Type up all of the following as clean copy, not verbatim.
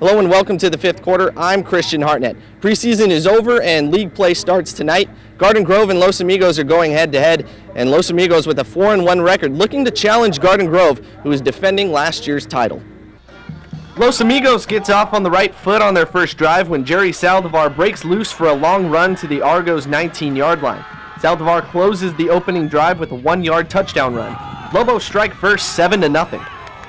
Hello and welcome to the fifth quarter. I'm Christian Hartnett. Preseason is over and league play starts tonight. Garden Grove and Los Amigos are going head-to-head, and Los Amigos with a 4-1 record looking to challenge Garden Grove, who is defending last year's title. Los Amigos gets off on the right foot on their first drive when Jerry Saldivar breaks loose for a long run to the Argos' 19-yard line. Saldivar closes the opening drive with a 1-yard touchdown run. Lobos strike first 7-0.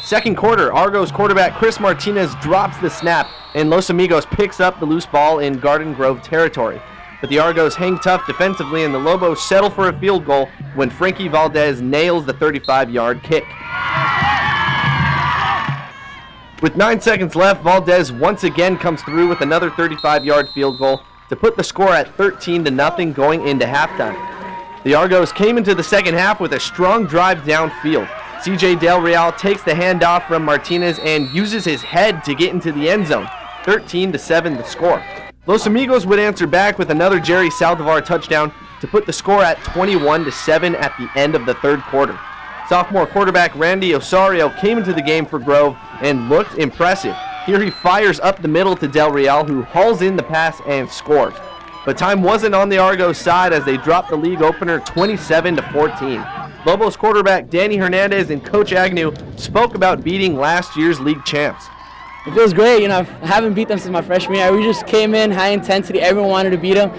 Second quarter, Argos quarterback Chris Martinez drops the snap, and Los Amigos picks up the loose ball in Garden Grove territory. But the Argos hang tough defensively, and the Lobos settle for a field goal when Frankie Valdez nails the 35-yard kick. With 9 seconds left, Valdez once again comes through with another 35-yard field goal to put the score at 13-0 going into halftime. The Argos came into the second half with a strong drive downfield. CJ Del Real takes the handoff from Martinez and uses his head to get into the end zone. 13-7 the score. Los Amigos would answer back with another Jerry Saldivar touchdown to put the score at 21-7 at the end of the third quarter. Sophomore quarterback Randy Osorio came into the game for Grove and looked impressive. Here he fires up the middle to Del Real, who hauls in the pass and scores. But time wasn't on the Argos side as they dropped the league opener 27-14. Lobos quarterback Danny Hernandez and Coach Agnew spoke about beating last year's league champs. It feels great. I haven't beat them since my freshman year. We just came in high intensity. Everyone wanted to beat them.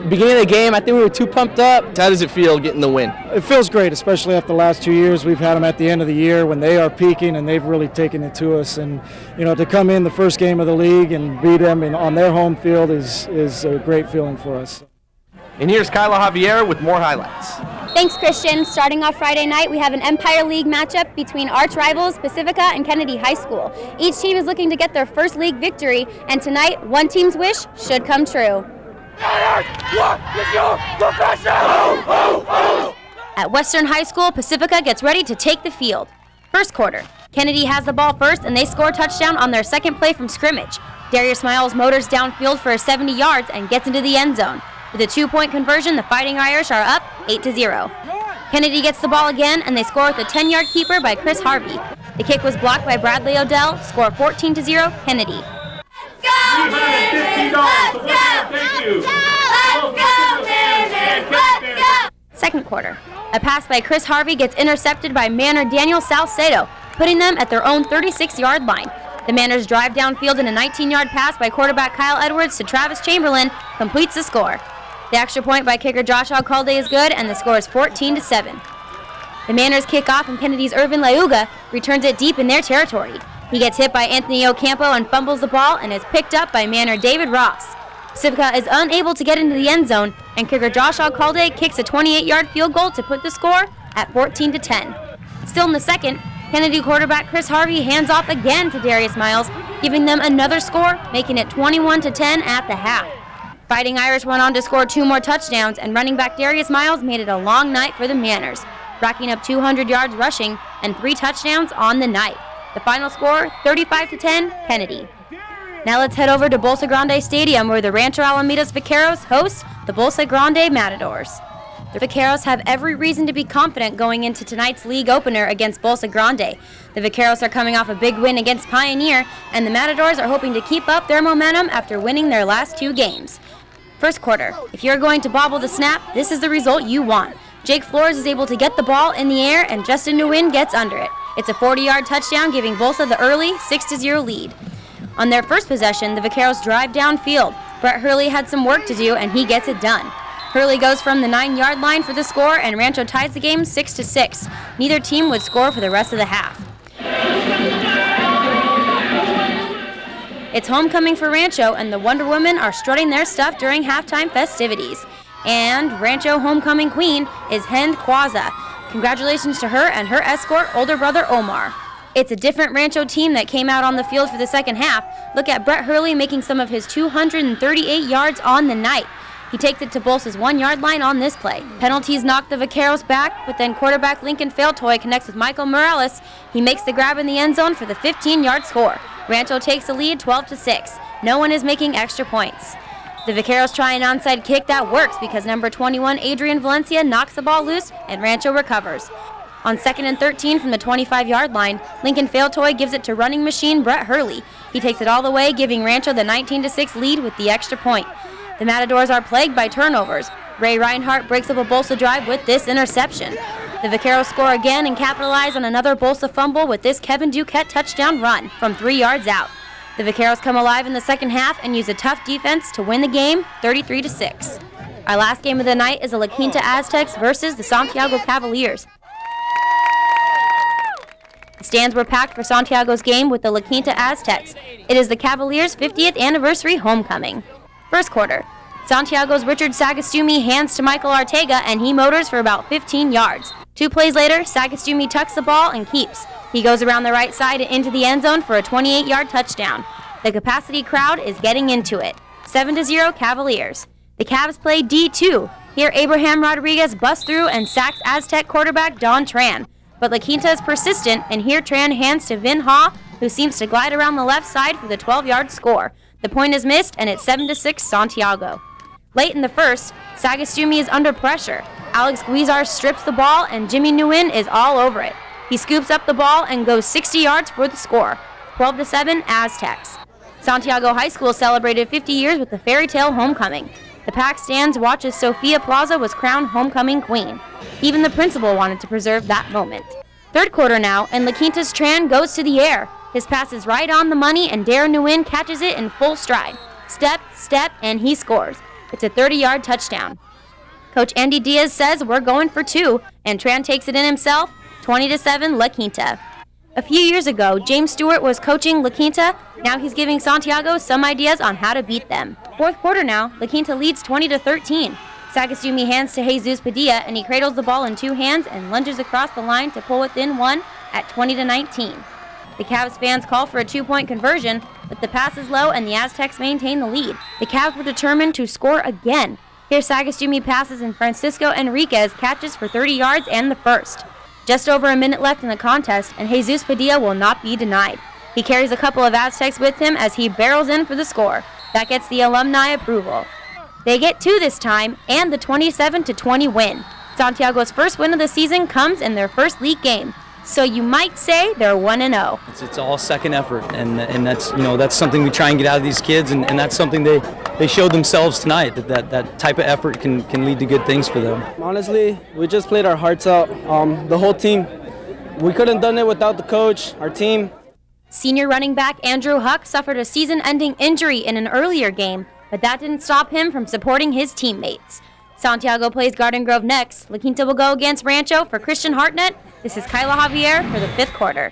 Beginning of the game, I think we were too pumped up. How does it feel getting the win? It feels great, especially after the last 2 years. We've had them at the end of the year when they are peaking, and they've really taken it to us. And to come in the first game of the league and beat them on their home field is a great feeling for us. And here's Kyla Javier with more highlights. Thanks, Christian. Starting off Friday night, we have an Empire League matchup between arch rivals Pacifica and Kennedy High School. Each team is looking to get their first league victory, and tonight, one team's wish should come true. At Western High School, Pacifica gets ready to take the field. First quarter, Kennedy has the ball first, and they score a touchdown on their second play from scrimmage. Darius Miles motors downfield for 70 yards and gets into the end zone. With a 2-point conversion, the Fighting Irish are up 8-0. Kennedy gets the ball again, and they score with a 10-yard keeper by Chris Harvey. The kick was blocked by Bradley Odell, score 14-0 Kennedy. Let's go, Kennedy! Let's go! Let's go! Second quarter. A pass by Chris Harvey gets intercepted by Manor Daniel Salcedo, putting them at their own 36-yard line. The Manors drive downfield in a 19-yard pass by quarterback Kyle Edwards to Travis Chamberlain, completes the score. The extra point by kicker Josh Alcalde is good, and the score is 14-7. The Manors kick off, and Kennedy's Irvin Lauga returns it deep in their territory. He gets hit by Anthony Ocampo and fumbles the ball, and is picked up by Manor David Ross. Pacifica is unable to get into the end zone, and kicker Josh Alcalde kicks a 28-yard field goal to put the score at 14-10. Still in the second, Kennedy quarterback Chris Harvey hands off again to Darius Miles, giving them another score, making it 21-10 at the half. Fighting Irish went on to score 2 more touchdowns, and running back Darius Miles made it a long night for the Manors, racking up 200 yards rushing and 3 touchdowns on the night. The final score, 35-10, Kennedy. Now let's head over to Bolsa Grande Stadium, where the Rancho Alamitos Vaqueros host the Bolsa Grande Matadors. The Vaqueros have every reason to be confident going into tonight's league opener against Bolsa Grande. The Vaqueros are coming off a big win against Pioneer, and the Matadors are hoping to keep up their momentum after winning their last 2 games. First quarter, if you're going to bobble the snap, this is the result you want. Jake Flores is able to get the ball in the air, and Justin Nguyen gets under it. It's a 40-yard touchdown, giving Bolsa the early 6-0 lead. On their first possession, the Vaqueros drive downfield. Brett Hurley had some work to do, and he gets it done. Hurley goes from the 9-yard line for the score, and Rancho ties the game 6-6. Neither team would score for the rest of the half. It's homecoming for Rancho, and the Wonder Women are strutting their stuff during halftime festivities. And Rancho homecoming queen is Hend Quaza. Congratulations to her and her escort, older brother Omar. It's a different Rancho team that came out on the field for the second half. Look at Brett Hurley making some of his 238 yards on the night. He takes it to Bolsa's 1-yard line on this play. Penalties knock the Vaqueros back, but then quarterback Lincoln Failtoy connects with Michael Morales. He makes the grab in the end zone for the 15-yard score. Rancho takes the lead 12-6. No one is making extra points. The Vaqueros try an onside kick that works because number 21 Adrian Valencia knocks the ball loose and Rancho recovers. On 2nd and 13 from the 25-yard line, Lincoln Failtoy gives it to running machine Brett Hurley. He takes it all the way, giving Rancho the 19-6 lead with the extra point. The Matadors are plagued by turnovers. Ray Reinhardt breaks up a Bolsa drive with this interception. The Vaqueros score again and capitalize on another Bolsa fumble with this Kevin Duquette touchdown run from 3 yards out. The Vaqueros come alive in the second half and use a tough defense to win the game 33-6. Our last game of the night is the La Quinta Aztecs versus the Santiago Cavaliers. The stands were packed for Santiago's game with the La Quinta Aztecs. It is the Cavaliers' 50th anniversary homecoming. First quarter. Santiago's Richard Sagastumi hands to Michael Arteaga and he motors for about 15 yards. 2 plays later, Sagastumi tucks the ball and keeps. He goes around the right side and into the end zone for a 28-yard touchdown. The capacity crowd is getting into it. 7-0 Cavaliers. The Cavs play D2. Here Abraham Rodriguez busts through and sacks Aztec quarterback Don Tran. But La Quinta is persistent, and here Tran hands to Vin Ha, who seems to glide around the left side for the 12-yard score. The point is missed, and it's 7-6 Santiago. Late in the first, Sagastumi is under pressure. Alex Guizar strips the ball, and Jimmy Nguyen is all over it. He scoops up the ball and goes 60 yards for the score. 12-7 Aztecs. Santiago High School celebrated 50 years with the fairy tale homecoming. The packed stands watch as Sophia Plaza was crowned homecoming queen. Even the principal wanted to preserve that moment. Third quarter now, and La Quinta's Tran goes to the air. His pass is right on the money, and Darren Nguyen catches it in full stride. Step, and he scores. It's a 30-yard touchdown. Coach Andy Diaz says we're going for 2, and Tran takes it in himself, 20-7 La Quinta. A few years ago, James Stewart was coaching La Quinta. Now he's giving Santiago some ideas on how to beat them. Fourth quarter now, La Quinta leads 20-13. Sagastumi hands to Jesus Padilla, and he cradles the ball in 2 hands and lunges across the line to pull within 1 at 20-19. The Cavs fans call for a 2-point conversion, but the pass is low and the Aztecs maintain the lead. The Cavs were determined to score again. Here Sagastumi passes and Francisco Enriquez catches for 30 yards and the first. Just over a minute left in the contest, and Jesus Padilla will not be denied. He carries a couple of Aztecs with him as he barrels in for the score. That gets the alumni approval. They get 2 this time, and the 27-20 win. Santiago's first win of the season comes in their first league game. So you might say they're 1-0. It's all second effort, and that's that's something we try and get out of these kids, and that's something they showed themselves tonight, that type of effort can lead to good things for them. Honestly, we just played our hearts out. The whole team, we couldn't have done it without the coach, our team. Senior running back Andrew Huck suffered a season-ending injury in an earlier game, but that didn't stop him from supporting his teammates. Santiago plays Garden Grove next. La Quinta will go against Rancho. For Christian Hartnett, this is Kyla Javier for the 5th quarter.